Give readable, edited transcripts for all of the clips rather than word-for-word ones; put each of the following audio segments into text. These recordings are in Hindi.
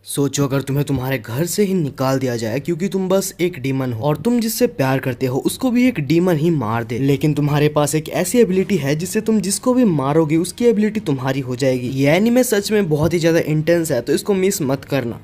सोचो अगर तुम्हें तुम्हारे घर से ही निकाल दिया जाए क्योंकि तुम बस एक डीमन हो और तुम जिससे प्यार करते हो उसको भी एक डीमन ही मार दे, लेकिन तुम्हारे पास एक ऐसी एबिलिटी है जिससे तुम जिसको भी मारोगे उसकी एबिलिटी तुम्हारी हो जाएगी। ये एनीमे सच में बहुत ही ज्यादा इंटेंस है, तो इसको मिस मत करना।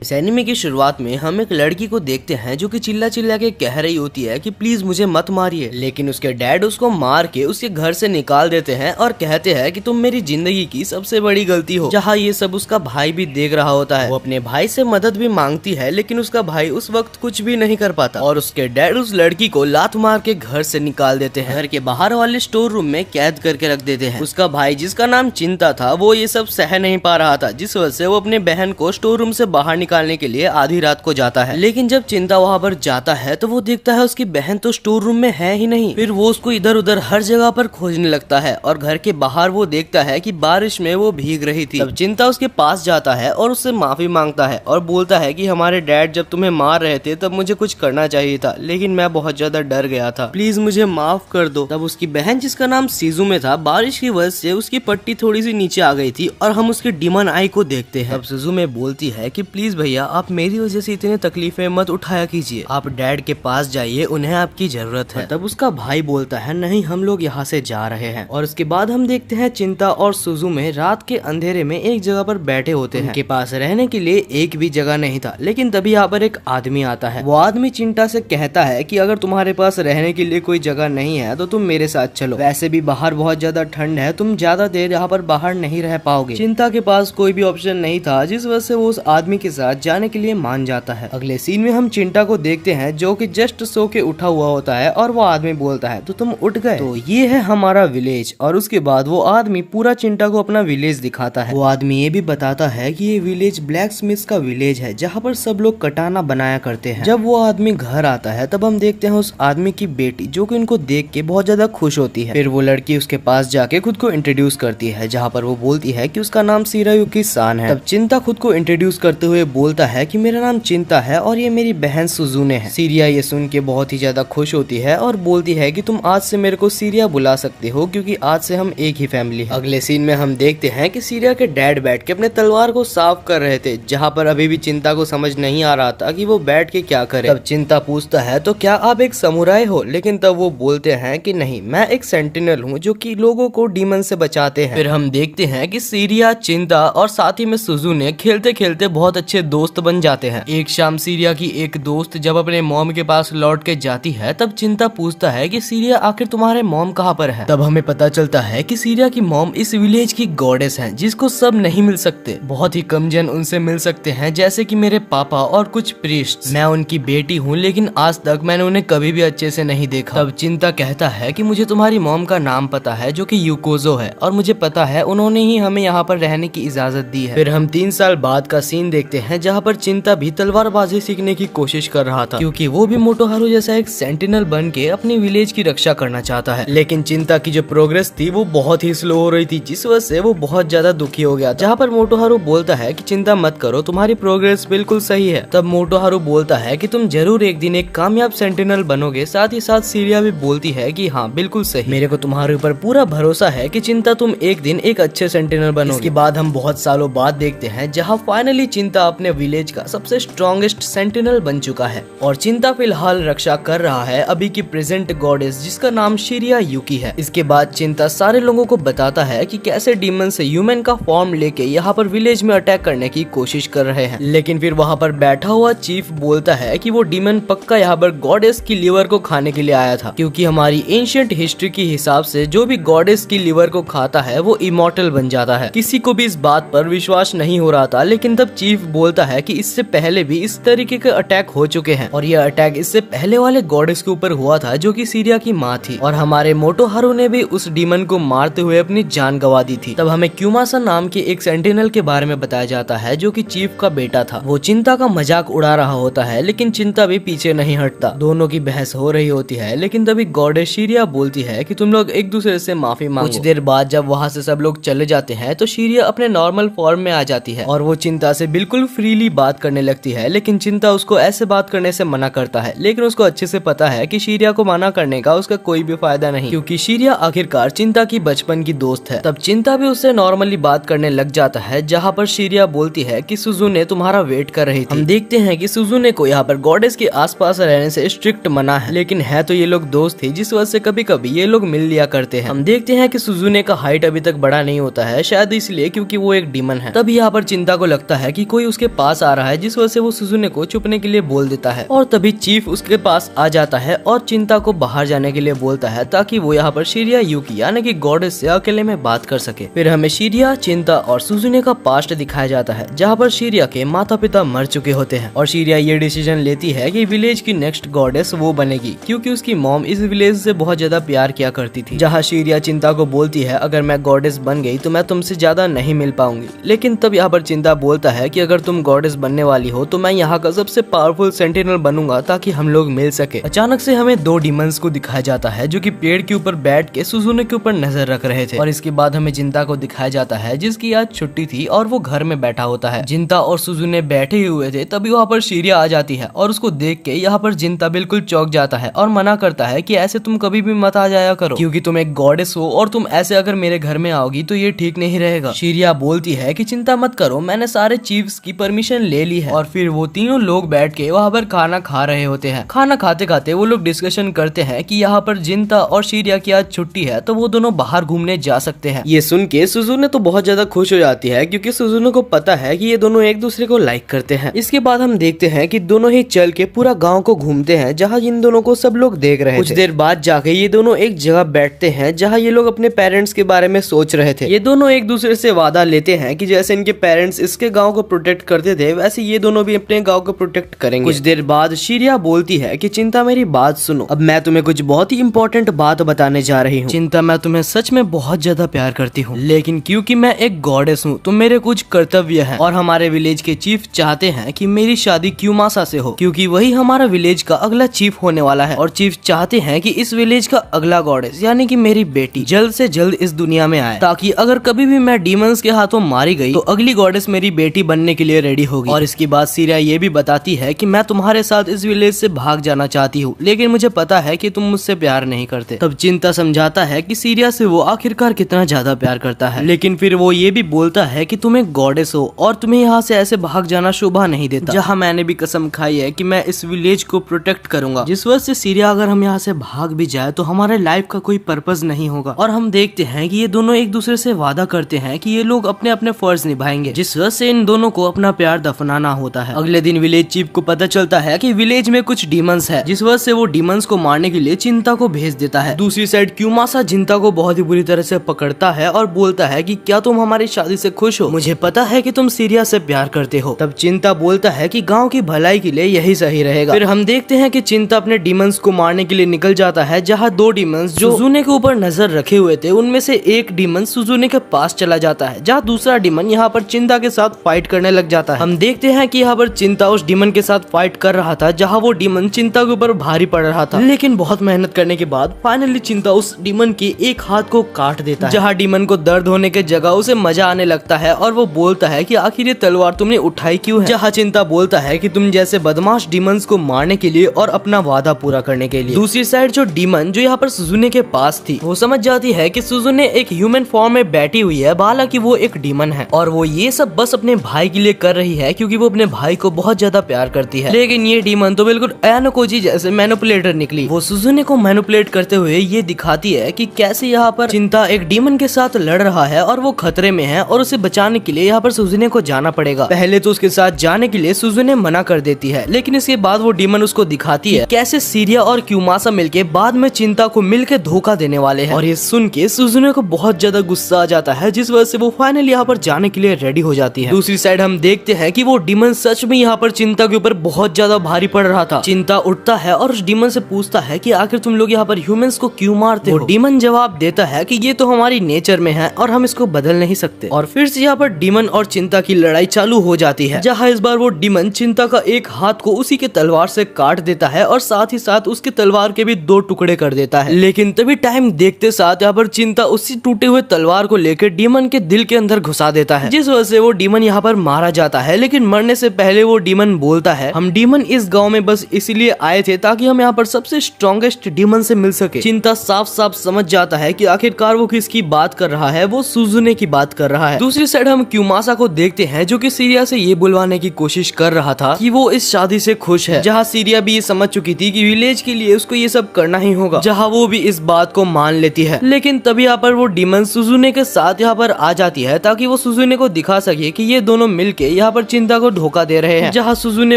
इस एनिमे की शुरुआत में हम एक लड़की को देखते हैं जो कि चिल्ला चिल्ला के कह रही होती है कि प्लीज मुझे मत मारिए, लेकिन उसके डैड उसको मार के उसके घर से निकाल देते हैं और कहते हैं कि तुम मेरी जिंदगी की सबसे बड़ी गलती हो। जहाँ ये सब उसका भाई भी देख रहा होता है। वो अपने भाई से मदद भी मांगती है, लेकिन उसका भाई उस वक्त कुछ भी नहीं कर पाता और उसके डैड उस लड़की को लात मार के घर से निकाल देते हैं। घर के बाहर वाले स्टोर रूम में कैद करके रख देते हैं। उसका भाई जिसका नाम चिंता था वो ये सब सह नहीं पा रहा था, जिस वजह से वो अपने बहन को स्टोर रूम से बाहर निकालने के लिए आधी रात को जाता है। लेकिन जब चिंता वहाँ पर जाता है तो वो देखता है उसकी बहन तो स्टोर रूम में है ही नहीं। फिर वो उसको इधर उधर हर जगह पर खोजने लगता है और घर के बाहर वो देखता है कि बारिश में वो भीग रही थी। तब चिंता उसके पास जाता है और उससे माफी मांगता है और बोलता है कि हमारे डैड जब तुम्हें मार रहे थे तब मुझे कुछ करना चाहिए था, लेकिन मैं बहुत ज्यादा डर गया था, प्लीज मुझे माफ कर दो। तब उसकी बहन जिसका नाम सीजू में था, बारिश की वजह से उसकी पट्टी थोड़ी सी नीचे आ गई थी और हम उसके डीमन आई को देखते हैं। तब सीजू में बोलती है कि प्लीज भैया आप मेरी वजह से इतने तकलीफें मत उठाया कीजिए, आप डैड के पास जाइए, उन्हें आपकी जरूरत है। तब उसका भाई बोलता है नहीं हम लोग यहाँ से जा रहे हैं। और उसके बाद हम देखते हैं चिंता और सुजू में रात के अंधेरे में एक जगह पर बैठे होते हैं। उनके पास रहने के लिए एक भी जगह नहीं था, लेकिन तभी यहाँ पर एक आदमी आता है। वो आदमी चिंता से कहता है कि अगर तुम्हारे पास रहने के लिए कोई जगह नहीं है तो तुम मेरे साथ चलो, वैसे भी बाहर बहुत ज्यादा ठंड है, तुम ज्यादा देर यहाँ पर बाहर नहीं रह पाओगे। चिंता के पास कोई भी ऑप्शन नहीं था, जिस वजह से वो उस आदमी के साथ जाने के लिए मान जाता है। अगले सीन में हम चिंटा को देखते हैं जो कि जस्ट सो के उठा हुआ होता है और वो आदमी बोलता है तो तुम उठ गए, तो ये है हमारा विलेज। और उसके बाद वो आदमी पूरा चिंटा को अपना विलेज दिखाता है। वो आदमी ये भी बताता है कि ये विलेज ब्लैक स्मिथ का विलेज है जहाँ पर सब लोग कटाना बनाया करते हैं। जब वो आदमी घर आता है तब हम देखते हैं उस आदमी की बेटी जो कि उनको देख के बहुत ज्यादा खुश होती है। फिर वो लड़की उसके पास जाके खुद को इंट्रोड्यूस करती है, जहाँ पर वो बोलती है कि उसका नाम शिरायुकी सान है। तब चिंता खुद को इंट्रोड्यूस करते हुए बोलता है कि मेरा नाम चिंता है और ये मेरी बहन सुजुने है। सीरिया ये सुन के बहुत ही ज्यादा खुश होती है और बोलती है कि तुम आज से मेरे को सीरिया बुला सकते हो क्योंकि आज से हम एक ही फैमिली है। अगले सीन में हम देखते हैं कि सीरिया के डैड बैठ के अपने तलवार को साफ कर रहे थे, जहाँ पर अभी भी चिंता को समझ नहीं आ रहा था कि वो बैठ के क्या करे। तब चिंता पूछता है तो क्या आप एक समुराई हो, लेकिन तब वो बोलते हैं कि नहीं मैं एक सेंटिनल हूँ जो कि लोगों को डीमन से बचाते हैं। फिर हम देखते हैं कि सीरिया, चिंता और साथ ही में सुजुने खेलते खेलते बहुत अच्छे दोस्त बन जाते हैं। एक शाम सीरिया की एक दोस्त जब अपने मॉम के पास लौट के जाती है तब चिंता पूछता है कि सीरिया आखिर तुम्हारे मॉम कहाँ पर है। तब हमें पता चलता है कि सीरिया की मॉम इस विलेज की गॉडेस हैं जिसको सब नहीं मिल सकते, बहुत ही कम जन उनसे मिल सकते हैं, जैसे कि मेरे पापा और कुछ प्रीस्ट्स। मैं उनकी बेटी हूँ लेकिन आज तक मैंने उन्हें कभी भी अच्छे से नहीं देखा। तब चिंता कहता है कि मुझे तुम्हारी मॉम का नाम पता है जो कि यूकोजो है और मुझे पता है उन्होंने ही हमें यहाँ पर रहने की इजाजत दी है। फिर हम 3 साल बाद का सीन देखते हैं जहाँ पर चिंता भी तलवारबाजी सीखने की कोशिश कर रहा था क्योंकि वो भी मोटोहारू जैसा एक सेंटिनल बन के अपनी विलेज की रक्षा करना चाहता है। लेकिन चिंता की जो प्रोग्रेस थी वो बहुत ही स्लो हो रही थी, जिस वजह से वो बहुत ज्यादा दुखी हो गया। जहाँ पर मोटोहारू बोलता है कि चिंता मत करो, तुम्हारी प्रोग्रेस बिल्कुल सही है। तब मोटोहारू बोलता है कि तुम जरूर एक दिन एक कामयाब सेंटिनल बनोगे। साथ ही साथ सीरिया भी बोलती है कि हाँ बिल्कुल सही, मेरे को तुम्हारे ऊपर पूरा भरोसा है कि चिंता तुम एक दिन एक अच्छे सेंटिनल बनोगे। इसके बाद हम बहुत सालों बाद देखते हैं जहाँ फाइनली चिंता अपने विलेज का सबसे स्ट्रॉन्गेस्ट सेंटिनल बन चुका है और चिंता फिलहाल रक्षा कर रहा है अभी की प्रेजेंट गॉडेस जिसका नाम शिरायुकी है। इसके बाद चिंता सारे लोगों को बताता है कि कैसे डीमन से ह्यूमन का फॉर्म लेके यहाँ पर विलेज में अटैक करने की कोशिश कर रहे हैं। लेकिन फिर वहाँ पर बैठा हुआ चीफ बोलता है कि वो डीमन पक्का यहाँ पर गॉडेस की लिवर को खाने के लिए आया था, क्योंकि हमारी एंशिएंट हिस्ट्री के हिसाब से जो भी गॉडेस की लिवर को खाता है वो इमॉर्टल बन जाता है। किसी को भी इस बात पर विश्वास नहीं हो रहा था, लेकिन तब चीफ बोलता है कि इससे पहले भी इस तरीके के अटैक हो चुके हैं और यह अटैक इससे पहले वाले गॉडेस के ऊपर हुआ था जो कि सीरिया की माँ थी और हमारे मोटोहारू ने भी उस डीमन को मारते हुए अपनी जान गंवा दी थी। तब हमें क्यूमासा नाम के एक सेंटिनल के बारे में बताया जाता है जो कि चीफ का बेटा था। वो चिंता का मजाक उड़ा रहा होता है, लेकिन चिंता भी पीछे नहीं हटता। दोनों की बहस हो रही होती है, लेकिन तभी गॉडेस शिरिया बोलती है कि तुम लोग एक दूसरे से माफी मांगो। कुछ देर बाद जब वहाँ से सब लोग चले जाते हैं तो शिरिया अपने नॉर्मल फॉर्म में आ जाती है और वो चिंता से बिल्कुल फ्रीली बात करने लगती है, लेकिन चिंता उसको ऐसे बात करने से मना करता है। लेकिन उसको अच्छे से पता है कि शीरिया को मना करने का उसका कोई भी फायदा नहीं, क्योंकि शीरिया आखिरकार चिंता की बचपन की दोस्त है। तब चिंता भी उससे नॉर्मली बात करने लग जाता है, जहाँ पर शीरिया बोलती है कि सुजुने तुम्हारा वेट कर रही थी। हम देखते हैं कि सुजुने को यहाँ पर गॉडेस के आसपास रहने से स्ट्रिक्ट मना है, लेकिन है तो ये लोग दोस्त थी, जिस वजह से कभी कभी ये लोग मिल लिया करते हैं। हम देखते हैं कि सुजुने का हाइट अभी तक बड़ा नहीं होता है, शायद इसलिए क्योंकि वो एक डीमन है। तब यहाँ पर चिंता को लगता है कि कोई उसके पास आ रहा है, जिस वजह से वो सुजुने को छुपने के लिए बोल देता है, और तभी चीफ उसके पास आ जाता है और चिंता को बाहर जाने के लिए बोलता है, ताकि वो यहाँ पर शीरिया युकी यानी कि गॉडेस से अकेले में बात कर सके। फिर हमें शीरिया, चिंता और सुजुने का पास्ट दिखाया जाता है, जहाँ पर शीरिया के माता पिता मर चुके होते हैं, और शीरिया ये डिसीजन लेती है कि विलेज की नेक्स्ट गॉडेस वो बनेगी, क्योंकि उसकी मॉम इस विलेज से बहुत ज्यादा प्यार किया करती थी। जहाँ शीरिया चिंता को बोलती है, अगर मैं गॉडेस बन गई तो मैं तुमसे ज्यादा नहीं मिल पाऊंगी। लेकिन तब यहाँ पर चिंता बोलता है कि अगर तुम गॉडेस बनने वाली हो तो मैं यहाँ का सबसे पावरफुल सेंटिनल बनूंगा, ताकि हम लोग मिल सके। अचानक से हमें दो डीमंस को दिखाया जाता है, जो कि पेड़ के ऊपर बैठ के सुजुने के ऊपर नजर रख रहे थे। और इसके बाद हमें चिंता को दिखाया जाता है, जिसकी आज छुट्टी थी और वो घर में बैठा होता है। चिंता और सुजुने बैठे हुए थे, तभी वहाँ पर शीरिया आ जाती है, और उसको देख के यहाँ पर चिंता बिल्कुल चौंक जाता है और मना करता है कि ऐसे तुम कभी भी मत आ जाया करो, क्योंकि तुम एक गॉडेस हो और तुम ऐसे अगर मेरे घर में आओगी तो ये ठीक नहीं रहेगा। शीरिया बोलती है कि चिंता मत करो, मैंने सारे चीफ्स की परमिशन ले ली है। और फिर वो तीनों लोग बैठ के वहाँ पर खाना खा रहे होते हैं। खाना खाते खाते वो लोग डिस्कशन करते हैं कि यहाँ पर चिंता और शीरिया की आज छुट्टी है, तो वो दोनों बाहर घूमने जा सकते हैं। ये सुन के सुजुने तो बहुत ज्यादा खुश हो जाती है, क्योंकि सुजुने को पता है कि ये दोनों एक दूसरे को लाइक करते हैं। इसके बाद हम देखते हैं कि दोनों ही चल के पूरा गाँव को घूमते हैं, जहाँ इन दोनों को सब लोग देख रहे हैं। कुछ देर बाद जाके ये दोनों एक जगह बैठते हैं, जहाँ ये लोग अपने पेरेंट्स के बारे में सोच रहे थे। ये दोनों एक दूसरे से वादा लेते हैं कि जैसे इनके पेरेंट्स इसके गांव को प्रोटेक्ट करते थे, वैसे ये दोनों भी अपने गांव को प्रोटेक्ट करेंगे। कुछ देर बाद शीरिया बोलती है कि चिंता मेरी बात सुनो, अब मैं तुम्हें कुछ बहुत ही इंपॉर्टेंट बात बताने जा रही हूँ। चिंता, मैं तुम्हें सच में बहुत ज्यादा प्यार करती हूँ, लेकिन क्योंकि मैं एक गॉडेस हूँ तो मेरे कुछ कर्तव्य हैं, और हमारे विलेज के चीफ चाहते हैं कि मेरी शादी क्यूमासा से हो, क्योंकि वही हमारा विलेज का अगला चीफ होने वाला है। और चीफ चाहते हैं कि इस विलेज का अगला गॉडेस यानी कि मेरी बेटी जल्द से जल्द इस दुनिया में आए, ताकि अगर कभी भी मैं डीमंस के हाथों मारी गई तो अगली गॉडेस मेरी बेटी बनने के लिए रेडी होगी। और इसके बाद शीरिया ये भी बताती है कि मैं तुम्हारे साथ इस विलेज से भाग जाना चाहती हूँ, लेकिन मुझे पता है कि तुम मुझसे प्यार नहीं करते। तब चिंता समझाता है कि शीरिया से वो आखिरकार कितना ज्यादा प्यार करता है, लेकिन फिर वो ये भी बोलता है कि तुम एक गॉडेस हो और तुम्हें यहाँ से ऐसे भाग जाना शोभा नहीं देता, जहाँ मैंने भी कसम खाई है कि मैं इस विलेज को प्रोटेक्ट करूंगा। जिस वजह से शीरिया अगर हम यहाँ से भाग भी जाए तो हमारे लाइफ का कोई पर्पस नहीं होगा। और हम देखते हैं कि ये दोनों एक दूसरे से वादा करते हैं कि ये लोग अपने अपने फर्ज निभाएंगे, जिस वजह से इन दोनों को अपना प्यार दफनाना होता है। अगले दिन विलेज चीफ को पता चलता है कि विलेज में कुछ डीमंस है, जिस वजह से वो डीमंस को मारने के लिए चिंता को भेज देता है। दूसरी साइड क्यूमासा चिंता को बहुत ही बुरी तरह से पकड़ता है और बोलता है कि क्या तुम हमारी शादी से खुश हो? मुझे पता है कि तुम शीरिया से प्यार करते हो। तब चिंता बोलता है कि गाँव की भलाई के लिए यही सही रहेगा। फिर हम देखते हैं कि चिंता अपने डीमंस को मारने के लिए निकल जाता है, जहाँ दो डीमंस जो सुजुने के ऊपर नजर रखे हुए थे उनमें से एक डीमन सुजुने के पास चला जाता है, जहाँ दूसरा डीमन यहाँ पर चिंता के साथ फाइट करने लग जाता है। हम देखते हैं कि यहाँ पर चिंता उस डीमन के साथ फाइट कर रहा था, जहाँ वो डीमन चिंता के ऊपर भारी पड़ रहा था, लेकिन बहुत मेहनत करने के बाद फाइनली चिंता उस डीमन के एक हाथ को काट देता है। जहाँ डीमन को दर्द होने के जगह उसे मजा आने लगता है और वो बोलता है कि आखिर ये तलवार तुमने उठाई क्यों है? जहाँ चिंता बोलता है कि तुम जैसे बदमाश डीमंस को मारने के लिए और अपना वादा पूरा करने के लिए। दूसरी साइड जो डीमन जो यहाँ पर सुजुने के पास थी, वो समझ जाती है कि सुजुने एक ह्यूमन फॉर्म में बैठी हुई है, हालांकि वो एक डीमन है, और वो ये सब बस अपने भाई के लिए कर रही है, क्योंकि वो अपने भाई को बहुत ज्यादा प्यार करती है। लेकिन ये डीमन तो बिल्कुल अयानोकोजी जैसे मैनिपुलेटर निकली। वो सुजुने को मैनिपुलेट करते हुए ये दिखाती है कि कैसे यहाँ पर चिंता एक डीमन के साथ लड़ रहा है और वो खतरे में है, और उसे बचाने के लिए यहाँ पर सुजुने को जाना पड़ेगा। पहले तो उसके साथ जाने के लिए सुजुने मना कर देती है, लेकिन इसके बाद वो डीमन उसको दिखाती है कैसे शीरिया और क्यूमासा मिलके बाद में चिंता को मिलके धोखा देने वाले हैं। और ये सुन के सुजुने को बहुत ज्यादा गुस्सा आ जाता है, जिस वजह से वो फाइनली यहाँ पर जाने के लिए रेडी हो जाती है। दूसरी साइड हम देखते हैं कि वो डीमन सच में यहाँ पर चिंता के ऊपर बहुत ज्यादा भारी पड़ रहा था। चिंता उठता है और उस डीमन से पूछता है कि आखिर तुम लोग यहाँ पर ह्यूमंस को क्यों मारते हो? डीमन जवाब देता है कि ये तो हमारी नेचर में है और हम इसको बदल नहीं सकते। और फिर से यहाँ पर डीमन और चिंता की लड़ाई चालू हो जाती है, जहाँ इस बार वो डीमन चिंता का एक हाथ को उसी के तलवार से काट देता है और साथ ही साथ उसके तलवार के भी 2 टुकड़े कर देता है। लेकिन तभी टाइम देखते साथ यहाँ पर चिंता उसी टूटे हुए तलवार को लेकर डीमन के दिल के अंदर घुसा देता है, जिस वजह से वो डीमन यहाँ पर मारा जाता जाता है, लेकिन मरने से पहले वो डीमन बोलता है, हम डीमन इस गांव में बस इसलिए आए थे ताकि हम यहाँ पर सबसे स्ट्रॉन्गेस्ट डीमन से मिल सके। चिंता साफ साफ समझ जाता है कि आखिरकार वो किसकी बात कर रहा है, वो सुजुने की बात कर रहा है। दूसरी साइड हम क्यूमासा को देखते हैं जो कि सीरिया से ये बुलवाने की कोशिश कर रहा था कि वो इस शादी से खुश है, जहाँ सीरिया भी ये समझ चुकी थी कि विलेज के लिए उसको ये सब करना ही होगा, जहाँ वो भी इस बात को मान लेती है। लेकिन तभी यहाँ पर वो डीमन सुजुने के साथ यहाँ पर आ जाती है ताकि वो सुजुने को दिखा सके कि ये दोनों मिलके यहाँ पर चिंता को धोखा दे रहे हैं। जहाँ सुजुने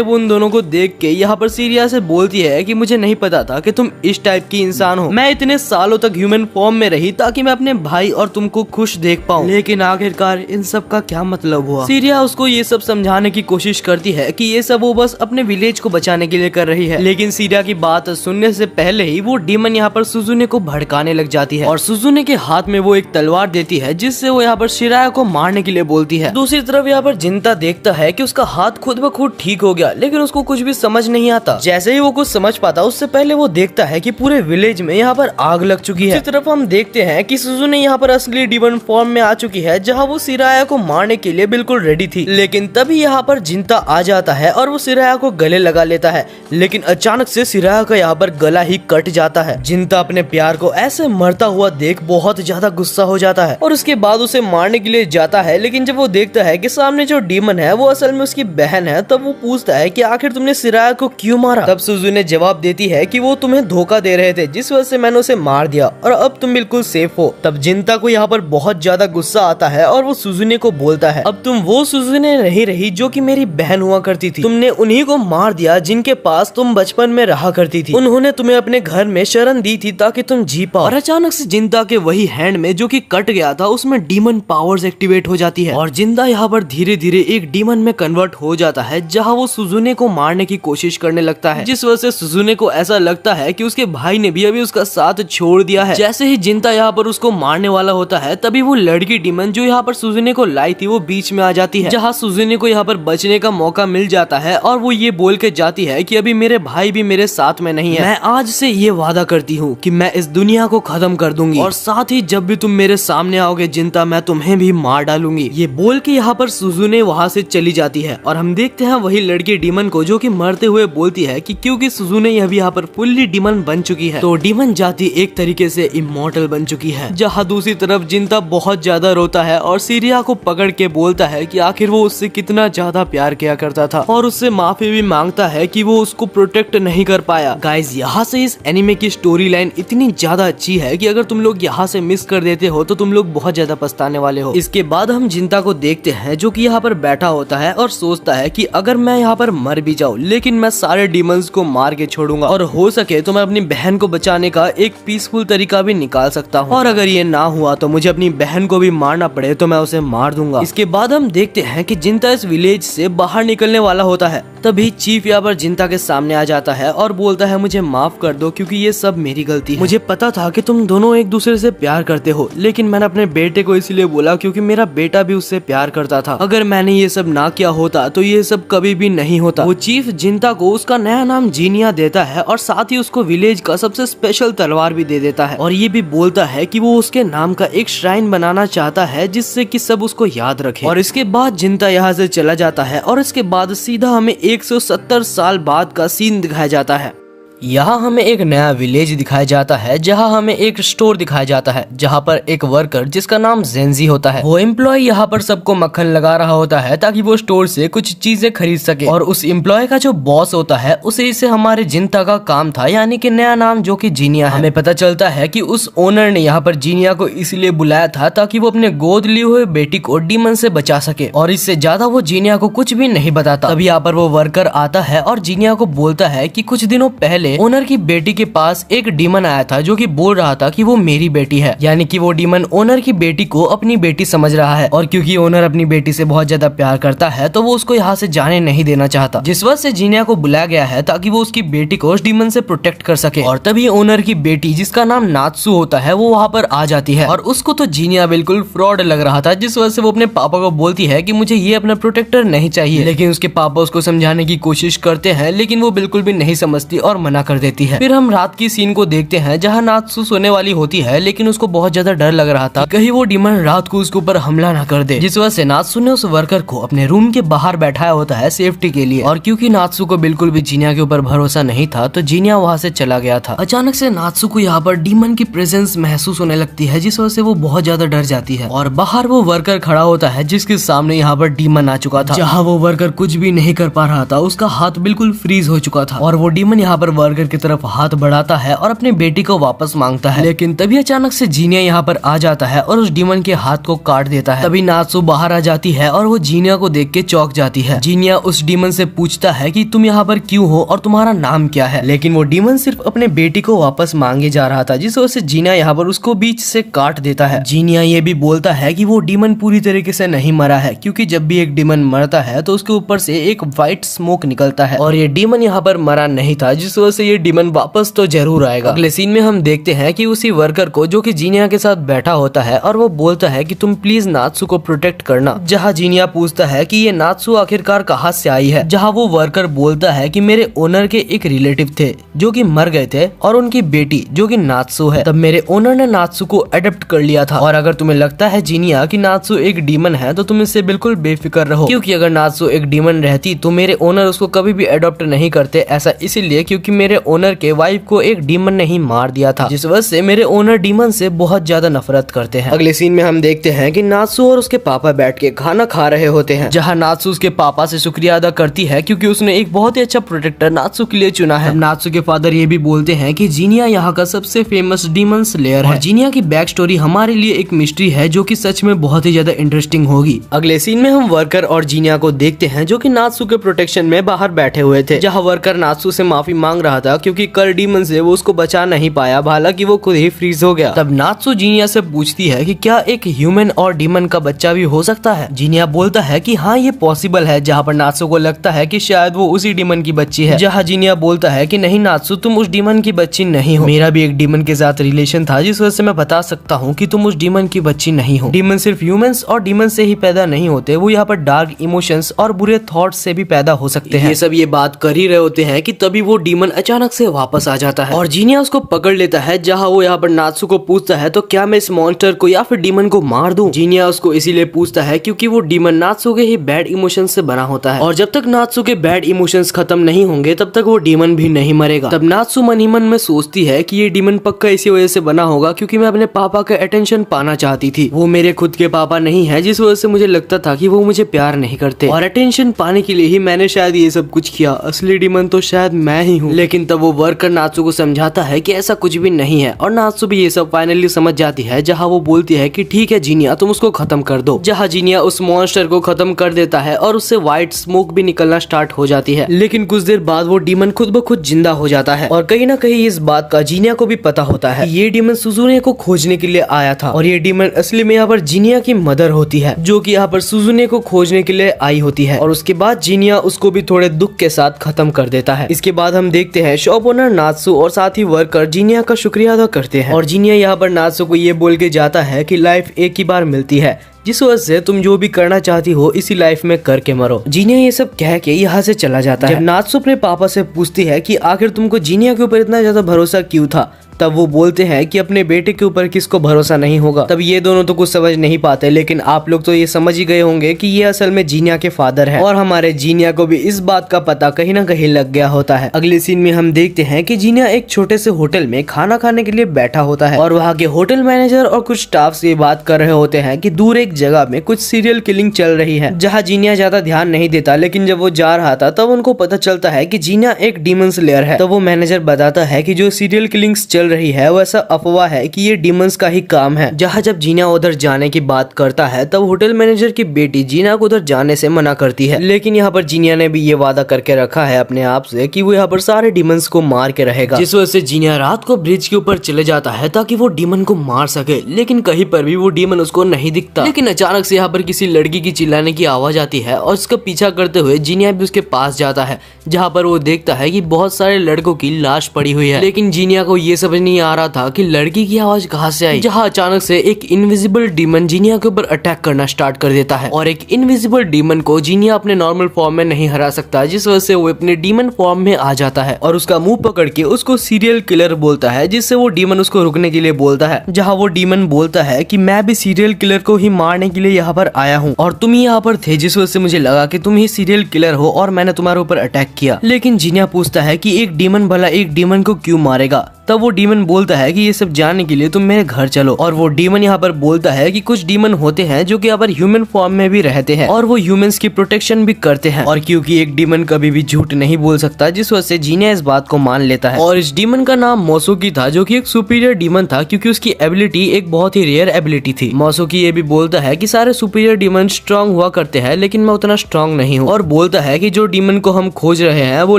वो उन दोनों को देख के यहाँ पर सीरिया से बोलती है कि मुझे नहीं पता था कि तुम इस टाइप की इंसान हो, मैं इतने सालों तक ह्यूमन फॉर्म में रही ताकि मैं अपने भाई और तुमको खुश देख पाऊं, लेकिन आखिरकार इन सब का क्या मतलब हुआ। सीरिया उसको ये सब समझाने की कोशिश करती है कि ये सब वो बस अपने विलेज को बचाने के लिए कर रही है, लेकिन सीरिया की बात सुनने से पहले ही वो डीमन यहाँ पर सुजुने को भड़काने लग जाती है और सुजुने के हाथ में वो एक तलवार देती है जिससे वो यहाँ पर शिराया को मारने के लिए बोलती है। दूसरी तरफ यहाँ पर जिंता देखता है कि उसका हाथ खुद ब खुद ठीक हो गया, लेकिन उसको कुछ भी समझ नहीं आता। जैसे ही वो कुछ समझ पाता उससे पहले वो देखता है कि पूरे विलेज में यहाँ पर आग लग चुकी है। इसी तरफ हम देखते हैं कि सुजुने यहाँ पर असली डीमन फॉर्म में आ चुकी है, जहाँ वो सिराया को मारने के लिए बिल्कुल रेडी थी। लेकिन तभी यहाँ पर जिंता आ जाता है और वो सिराया को गले लगा लेता है, लेकिन अचानक से सिराया का यहाँ पर गला ही कट जाता है। जिंता अपने प्यार को ऐसे मरता हुआ देख बहुत ज्यादा गुस्सा हो जाता है और उसके बाद उसे मारने के लिए जाता है, लेकिन जब वो देखता है कि सामने जो डीमन है वो असल में उसकी बहन है, तब वो पूछता है कि आखिर तुमने सिराया को क्यों मारा। तब सुजुने जवाब देती है कि वो तुम्हें धोखा दे रहे थे, जिस वजह से मैंने उसे मार दिया और अब तुम बिल्कुल सेफ हो। तब जिंता को यहाँ पर बहुत ज्यादा गुस्सा आता है और वो सुजुने को बोलता है, अब तुम वो सुजुने नहीं रही जो कि मेरी बहन हुआ करती थी, तुमने उन्हीं को मार दिया जिनके पास तुम बचपन में रहा करती थी। उन्होंने तुम्हें अपने घर में शरण दी थी ताकि तुम जी पाओ। और अचानक से जिंता के वही हैंड में जो कि कट गया था उसमें डीमन पावर्स एक्टिवेट हो जाती है और जिंता यहाँ पर धीरे धीरे एक डीमन में कन्वर्ट हो जाता है, जहाँ वो सुजुने को मारने की कोशिश करने लगता है, जिस वजह से सुजुने को ऐसा लगता है कि उसके भाई ने भी अभी उसका साथ छोड़ दिया है। जैसे ही जिंता यहाँ पर उसको मारने वाला होता है तभी वो लड़की डीमन जो यहाँ पर सुजुने को लाई थी वो बीच में आ जाती है, जहाँ सुजुने को यहाँ पर बचने का मौका मिल जाता है और वो ये बोल के जाती है कि अभी मेरे भाई भी मेरे साथ में नहीं है, मैं आज से ये वादा करती हूँ कि मैं इस दुनिया को खत्म कर दूंगी और साथ ही जब भी तुम मेरे सामने आओगे जिंता मैं तुम्हें भी मार डालूंगी। ये बोल के यहाँ पर सुजुने वहाँ से चली जाती है और हम देखते हैं वही लड़की डीमन को जो कि मरते हुए बोलती है कि क्योंकि सुजुने अभी यहाँ पर फुल्ली डीमन बन चुकी है तो डीमन जाति एक तरीके से इमॉर्टल बन चुकी है। जहाँ दूसरी तरफ जिंता बहुत ज्यादा रोता है और सीरिया को पकड़ के बोलता है कि आखिर वो उससे कितना ज्यादा प्यार किया करता था और उससे माफी भी मांगता है कि वो उसको प्रोटेक्ट नहीं कर पाया। गाइज यहाँ से इस एनिमे की स्टोरी लाइन इतनी ज्यादा अच्छी है कि अगर तुम लोग यहाँ से मिस कर देते हो तो तुम लोग बहुत ज्यादा पछताने वाले हो। इसके बाद हम जिंता को देखते हैं जो कि यहाँ पर बैठा होता है और सोचता है कि अगर मैं यहाँ पर मर भी जाऊँ लेकिन मैं सारे डीमंस को मार के छोड़ूंगा और हो सके तो मैं अपनी बहन को बचाने का एक पीसफुल तरीका भी निकाल सकता हूँ और अगर ये ना हुआ तो मुझे अपनी बहन को भी मारना पड़े तो मैं उसे मार दूंगा। इसके बाद हम देखते हैं कि जिंता इस विलेज से बाहर निकलने वाला होता है, तभी चीफ यहाँ पर जिंता के सामने आ जाता है और बोलता है मुझे माफ कर दो क्योंकि ये सब मेरी गलती है। मुझे पता था कि तुम दोनों एक दूसरे से प्यार करते हो, लेकिन मैंने अपने बेटे को इसलिए बोला क्योंकि मेरा बेटा भी उससे प्यार करता था। अगर मैंने ये सब ना किया होता तो ये सब कभी भी नहीं होता। वो चीफ जिंता को उसका नया नाम जीनिया देता है और साथ ही उसको विलेज का सबसे स्पेशल तलवार भी दे देता है और ये भी बोलता है कि वो उसके नाम का एक श्राइन बनाना चाहता है जिससे कि सब उसको याद रखे। और इसके बाद जिंता यहाँ से चला जाता है और इसके बाद सीधा हमें 170 साल बाद का सीन दिखाया जाता है। यहाँ हमें एक नया विलेज दिखाया जाता है जहाँ हमें एक स्टोर दिखाया जाता है जहाँ पर एक वर्कर जिसका नाम जेंजी होता है वो एम्प्लॉय यहाँ पर सबको मक्खन लगा रहा होता है ताकि वो स्टोर से कुछ चीजें खरीद सके और उस एम्प्लॉय का जो बॉस होता है उसे इसे हमारे जिंता का काम था यानी कि नया नाम जो कि जीनिया है। हमें पता चलता है कि उस ओनर ने यहाँ पर जीनिया को इसलिए बुलाया था ताकि वो अपने गोद लिए हुए बेटी को डीमन से बचा सके और इससे ज्यादा वो जीनिया को कुछ भी नहीं बताता। तभी यहाँ पर वो वर्कर आता है और जीनिया को बोलता है कि कुछ दिनों पहले ओनर की बेटी के पास एक डीमन आया था जो कि बोल रहा था कि वो मेरी बेटी है, यानी कि वो डीमन ओनर की बेटी को अपनी बेटी समझ रहा है और क्योंकि ओनर अपनी बेटी से बहुत ज्यादा प्यार करता है तो वो उसको यहाँ से जाने नहीं देना चाहता, जिस वजह से जीनिया को बुलाया गया है ताकि वो उसकी बेटी को उस डीमन से प्रोटेक्ट कर सके। और तभी ओनर की बेटी जिसका नाम नात्सु होता है वो वहाँ पर आ जाती है और उसको तो जीनिया बिल्कुल फ्रॉड लग रहा था, जिस वजह से वो अपने पापा को बोलती है कि मुझे ये अपना प्रोटेक्टर नहीं चाहिए। लेकिन उसके पापा उसको समझाने की कोशिश करते हैं लेकिन वो बिल्कुल भी नहीं समझती और मना मना कर देती है। फिर हम रात की सीन को देखते हैं जहाँ नात्सु सोने वाली होती है, लेकिन उसको बहुत ज्यादा डर लग रहा था कहीं वो डीमन रात को उसके ऊपर हमला ना कर दे, जिस वजह से नात्सु ने उस वर्कर को अपने रूम के बाहर बैठाया होता है सेफ्टी के लिए। और क्योंकि नात्सु को बिल्कुल भी जीनिया के ऊपर भरोसा नहीं था तो जीनिया वहाँ से चला गया था। अचानक से नात्सु को यहाँ पर डीमन की प्रेजेंस महसूस होने लगती है, जिस वजह से वो बहुत ज्यादा डर जाती है। और बाहर वो वर्कर खड़ा होता है जिसके सामने यहाँ पर डीमन आ चुका था। जहाँ वो वर्कर कुछ भी नहीं कर पा रहा था, उसका हाथ बिल्कुल फ्रीज हो चुका था। और वो डीमन यहाँ पर वर्कर की तरफ हाथ बढ़ाता है और अपनी बेटी को वापस मांगता है, लेकिन तभी अचानक से जीनिया यहाँ पर आ जाता है और उस डीमन के हाथ को काट देता है। तभी नात्सु बाहर आ जाती है और वो जीनिया को देख के चौंक जाती है। जीनिया उस डीमन से पूछता है कि तुम यहाँ पर क्यों हो और तुम्हारा नाम क्या है, लेकिन वो डीमन सिर्फ अपने बेटी को वापस मांगे जा रहा था, जिस वजह से जीनिया यहाँ पर उसको बीच से काट देता है। जीनिया ये भी बोलता है कि वो डीमन पूरी तरीके से नहीं मरा है, क्योंकि जब भी एक डीमन मरता है तो उसके ऊपर से एक व्हाइट स्मोक निकलता है और ये डीमन यहाँ पर मरा नहीं था, जिस वजह से ये डीमन वापस तो जरूर आएगा। अगले सीन में हम देखते हैं कि उसी वर्कर को जो कि जीनिया के साथ बैठा होता है और वो बोलता है कि तुम प्लीज नात्सु को प्रोटेक्ट करना। जहाँ जीनिया पूछता है कि ये नात्सु आखिरकार कहाँ से आई है, जहाँ वो वर्कर बोलता है कि मेरे ओनर के एक रिलेटिव थे जो कि मर गए थे और उनकी बेटी जो कि नात्सु है, तब मेरे ओनर ने नात्सु को अडॉप्ट कर लिया था। और अगर तुम्हें लगता है जीनिया कि नात्सु एक डीमन है तो तुम इससे बिल्कुल बेफिक्र रहो, क्योंकि अगर नात्सु एक डीमन रहती तो मेरे ओनर उसको कभी भी अडॉप्ट नहीं करते। ऐसा इसीलिए क्योंकि मेरे ओनर के वाइफ को एक डीमन ने ही मार दिया था, जिस वजह से मेरे ओनर डीमन से बहुत ज्यादा नफरत करते हैं। अगले सीन में हम देखते हैं कि नात्सु और उसके पापा बैठ के खाना खा रहे होते हैं, जहाँ नात्सु उसके पापा से शुक्रिया अदा करती है क्योंकि उसने एक बहुत ही अच्छा प्रोटेक्टर नात्सु के लिए चुना है। नात्सु के फादर ये भी बोलते हैं कि जीनिया यहाँ का सबसे फेमस डीमन स्लेयर है। जीनिया की बैक स्टोरी हमारे लिए एक मिस्ट्री है जो कि सच में बहुत ही ज्यादा इंटरेस्टिंग होगी। अगले सीन में हम वर्कर और जीनिया को देखते हैं जो कि नात्सु के प्रोटेक्शन में बाहर बैठे हुए थे, जहाँ वर्कर नात्सु से माफी मांग रहा था क्योंकि कल डीमन से वो उसको बचा नहीं पाया, हालांकि वो खुद ही फ्रीज हो गया। तब नात्सु जीनिया से पूछती है कि क्या एक ह्यूमन और डीमन का बच्चा भी हो सकता है। जीनिया बोलता है कि हाँ ये पॉसिबल है, जहाँ पर नात्सु को लगता है कि शायद वो उसी डीमन की बच्ची है। जहाँ जीनिया बोलता है कि नहीं नात्सु, तुम उस डीमन की बच्ची नहीं हो, मेरा भी एक डीमन के साथ रिलेशन था जिस वजह से मैं बता सकता हूँ कि तुम उस डीमन की बच्ची नहीं हो। डीमन सिर्फ ह्यूमंस और डीमन से ही पैदा नहीं होते, वो यहाँ पर डार्क इमोशंस और बुरे थॉट्स से भी पैदा हो सकते हैं। ये सब ये बात कर ही रहे होते हैं कि तभी वो डीमन अचानक से वापस आ जाता है और जीनिया उसको पकड़ लेता है, जहाँ वो यहाँ पर नात्सु को पूछता है तो क्या मैं इस मॉन्स्टर को या फिर डीमन को मार दूं। जीनिया उसको इसीलिए पूछता है क्योंकि वो डीमन नात्सु के ही बैड इमोशंस से बना होता है और जब तक नात्सु के बैड इमोशंस खत्म नहीं होंगे तब तक वो डीमन भी नहीं मरेगा। तब नात्सु मन ही मन में सोचती है कि ये डीमन पक्का इसी वजह से बना होगा क्योंकि मैं अपने पापा का अटेंशन पाना चाहती थी। वो मेरे खुद के पापा नहीं है, जिस वजह से मुझे लगता था कि वो मुझे प्यार नहीं करते और अटेंशन पाने के लिए ही मैंने शायद ये सब कुछ किया। असली डीमन तो शायद मैं ही हूँ। लेकिन तब वो वर्कर नात्सु को समझाता है कि ऐसा कुछ भी नहीं है और नात्सु भी ये सब फाइनली समझ जाती है, जहाँ वो बोलती है कि ठीक है जीनिया, तुम उसको खत्म कर दो। जहाँ जीनिया उस मॉन्स्टर को खत्म कर देता है और उससे व्हाइट स्मोक भी निकलना स्टार्ट हो जाती है, लेकिन कुछ देर बाद वो डीमन खुद ब खुद जिंदा हो जाता है और कहीं ना कहीं इस बात का जीनिया को भी पता होता है ये डीमन सुजुने को खोजने के लिए आया था और ये डीमन असली में यहाँ पर जीनिया की मदर होती है, जो कि यहाँ पर सुजुने को खोजने के लिए आई होती है। और उसके बाद जीनिया उसको भी थोड़े दुख के साथ खत्म कर देता है। इसके बाद हम देखते हैं शॉप ओनर नात्सु और साथ ही वर्कर जीनिया का शुक्रिया अदा करते हैं और जीनिया यहाँ पर नात्सु को ये बोल के जाता है कि लाइफ एक ही बार मिलती है, जिस वजह से तुम जो भी करना चाहती हो इसी लाइफ में करके मरो। जीनिया ये सब कह के यहाँ से चला जाता है। जब नात्सु अपने पापा से पूछती है कि आखिर तुमको जीनिया के ऊपर इतना ज्यादा भरोसा क्यों था, तब वो बोलते हैं कि अपने बेटे के ऊपर किसको भरोसा नहीं होगा। तब ये दोनों तो कुछ समझ नहीं पाते, लेकिन आप लोग तो ये समझ ही गए होंगे कि ये असल में जीनिया के फादर हैं और हमारे जीनिया को भी इस बात का पता कहीं ना कहीं लग गया होता है। अगले सीन में हम देखते हैं कि जीनिया एक छोटे से होटल में खाना खाने के लिए बैठा होता है और वहाँ के होटल मैनेजर और कुछ स्टाफ से बात कर रहे होते हैं कि दूर एक जगह में कुछ सीरियल किलिंग चल रही है, जहाँ जीनिया ज्यादा ध्यान नहीं देता। लेकिन जब वो जा रहा था तब उनको पता चलता है कि जीनिया एक डीमन स्लेयर है। तो वो मैनेजर बताता है कि जो सीरियल किलिंग्स चल रही है वो ऐसा अफवाह है कि ये डीमंस का ही काम है। जहाँ जब जीनिया उधर जाने की बात करता है तब होटल मैनेजर की बेटी जीनिया को उधर जाने से मना करती है, लेकिन यहाँ पर जीनिया ने भी ये वादा करके रखा है अपने आप से कि वो यहाँ पर सारे डीमंस को मार के रहेगा, जिस वजह से जीनिया रात को ब्रिज के ऊपर चले जाता है ताकि वो डीमन को मार सके। लेकिन कहीं पर भी वो डीमन उसको नहीं दिखता। लेकिन अचानक से यहाँ पर किसी लड़की की चिल्लाने की आवाज आती है और उसका पीछा करते हुए जीनिया भी उसके पास जाता है, जहाँ पर वो देखता है कि बहुत सारे लड़कों की लाश पड़ी हुई है। लेकिन जीनिया को ये सब समझ नहीं आ रहा था कि लड़की की आवाज कहाँ से आई, जहाँ अचानक से एक इनविजिबल डीमन जीनिया के ऊपर अटैक करना स्टार्ट कर देता है। और एक इनविजिबल डीमन को जीनिया अपने नॉर्मल फॉर्म में नहीं हरा सकता, जिस वजह से वो अपने डीमन फॉर्म में आ जाता है और उसका मुंह पकड़ के उसको सीरियल किलर बोलता है, जिससे वो डीमन उसको रुकने के लिए बोलता है। जहाँ वो डीमन बोलता है कि मैं भी सीरियल किलर को ही मारने के लिए यहाँ पर आया हूँ और तुम यहाँ पर थे, जिस वजह से मुझे लगा कि तुम ही सीरियल किलर हो और मैंने तुम्हारे ऊपर अटैक किया। लेकिन जीनिया पूछता है कि एक डीमन भला एक डीमन को क्यों मारेगा। तब वो डीमन बोलता है कि ये सब जानने के लिए तुम मेरे घर चलो। और वो डीमन यहाँ पर बोलता है कि कुछ डीमन होते हैं जो कि यहाँ पर ह्यूमन फॉर्म में भी रहते हैं और वो ह्यूमंस की प्रोटेक्शन भी करते हैं। और क्योंकि एक डीमन कभी भी झूठ नहीं बोल सकता, जिस वजह से जीनिया इस बात को मान लेता है। और इस डीमन का नाम मोसुकी था, जो कि एक सुपीरियर डीमन था, क्योंकि उसकी एबिलिटी एक बहुत ही रेयर एबिलिटी थी। मोसुकी ये भी बोलता है कि सारे सुपीरियर डीमन स्ट्रांग हुआ करते हैं, लेकिन मैं उतना स्ट्रांग नहीं हूँ। और बोलता है कि जो डीमन को हम खोज रहे हैं वो